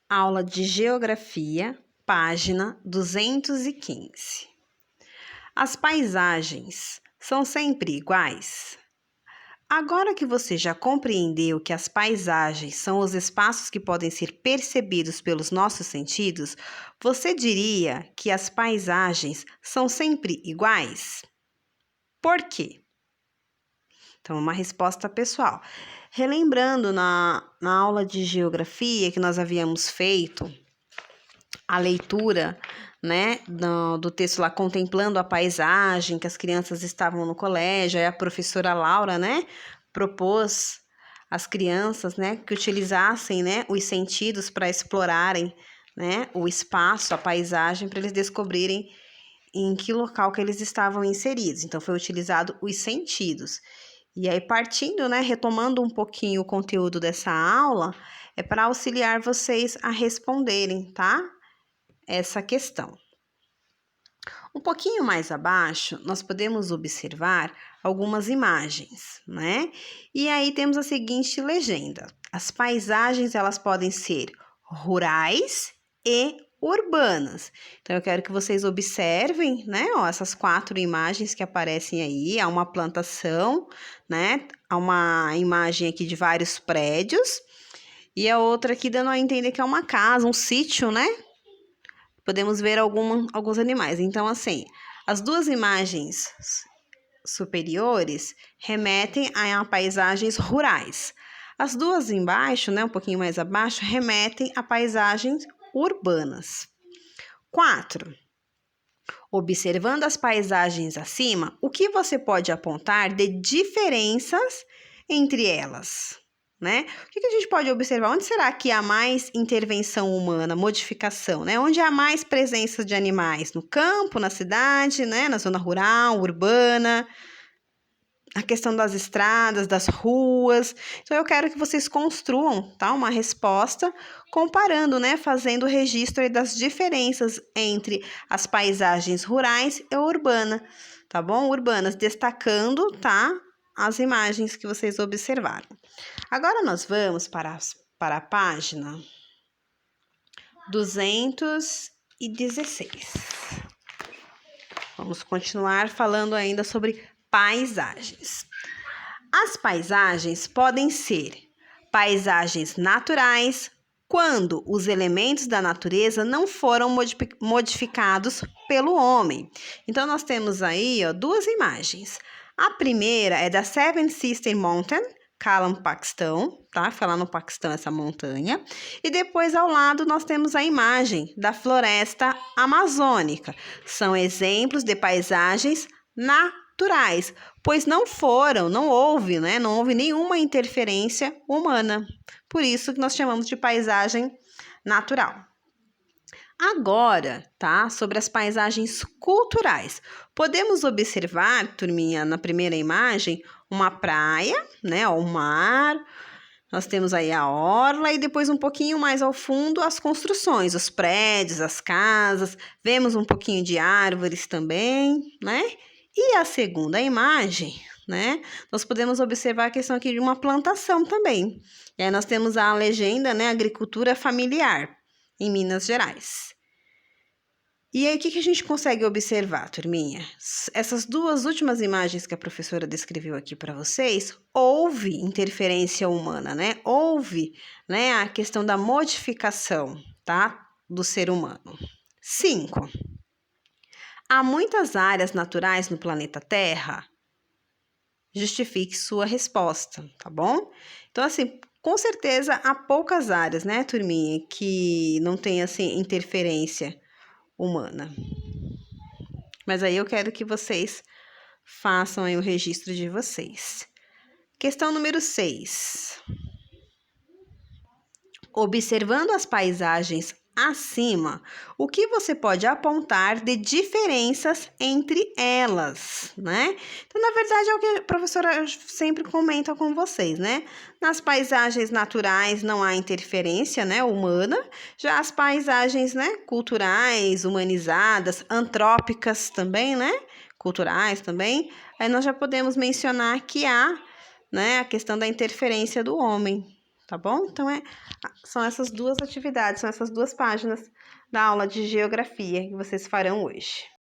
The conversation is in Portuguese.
Aula de Geografia, página 215. As paisagens são sempre iguais? Agora que você já compreendeu que as paisagens são os espaços que podem ser percebidos pelos nossos sentidos, você diria que as paisagens são sempre iguais? Por quê? Então, uma resposta pessoal. Relembrando na aula de geografia que nós havíamos feito, a leitura, né, do texto lá, contemplando a paisagem, que as crianças estavam no colégio, aí a professora Laura, né, propôs às crianças, né, que utilizassem, né, os sentidos para explorarem, né, o espaço, a paisagem, para eles descobrirem em que local que eles estavam inseridos. Então, foi utilizado os sentidos. E aí, partindo, né, retomando um pouquinho o conteúdo dessa aula, é para auxiliar vocês a responderem, tá? Essa questão. Um pouquinho mais abaixo, nós podemos observar algumas imagens, né? E aí temos a seguinte legenda: as paisagens, elas podem ser rurais e urbanas. Então, eu quero que vocês observem, né, ó, essas 4 imagens que aparecem aí. Há uma plantação, né? Há uma imagem aqui de vários prédios. E a outra aqui dando a entender que é uma casa, um sítio, né? Podemos ver alguns animais. Então, assim, as 2 imagens superiores remetem a paisagens rurais. As 2 embaixo, né, um pouquinho mais abaixo, remetem a paisagens urbanas. 4. Observando as paisagens acima, o que você pode apontar de diferenças entre elas? Né? O que a gente pode observar? Onde será que há mais intervenção humana, modificação, né? Onde há mais presença de animais? No campo, na cidade, né? Na zona rural, urbana, a questão das estradas, das ruas. Então, eu quero que vocês construam, tá? Uma resposta comparando, né? Fazendo registro aí das diferenças entre as paisagens rurais e urbanas, tá bom? Urbanas, destacando, tá? As imagens que vocês observaram. Agora nós vamos para a página 216. Vamos continuar falando ainda sobre paisagens. As paisagens podem ser paisagens naturais, quando os elementos da natureza não foram modificados pelo homem. Então, nós temos aí, ó, 2 imagens. A primeira é da Seven Sisters Mountain, Kalam, Paquistão, tá? Fica lá no Paquistão essa montanha. E depois, ao lado, nós temos a imagem da floresta amazônica. São exemplos de paisagens naturais, pois não houve nenhuma interferência humana. Por isso que nós chamamos de paisagem natural. Agora, tá? Sobre as paisagens culturais. Podemos observar, turminha, na primeira imagem, uma praia, né? O mar. Nós temos aí a orla e depois um pouquinho mais ao fundo as construções, os prédios, as casas. Vemos um pouquinho de árvores também, né? E a segunda imagem, né? Nós podemos observar a questão aqui de uma plantação também. E aí nós temos a legenda, né? Agricultura familiar, em Minas Gerais. E aí, o que a gente consegue observar, turminha? Essas 2 últimas imagens que a professora descreveu aqui para vocês, houve interferência humana, né? Houve, né, a questão da modificação, tá? Do ser humano. 5. Há muitas áreas naturais no planeta Terra? Justifique sua resposta, tá bom? Então, assim, com certeza há poucas áreas, né, turminha, que não tem, assim, interferência humana. Mas aí eu quero que vocês façam aí o registro de vocês. Questão número 6. Observando as paisagens acima, o que você pode apontar de diferenças entre elas, né? Então, na verdade, é o que a professora sempre comenta com vocês, né? Nas paisagens naturais não há interferência, né, humana. Já as paisagens, né, culturais, humanizadas, antrópicas também, né? Culturais também. Aí nós já podemos mencionar que há, né, a questão da interferência do homem, tá bom? Então, são essas duas atividades, são essas duas páginas da aula de geografia que vocês farão hoje.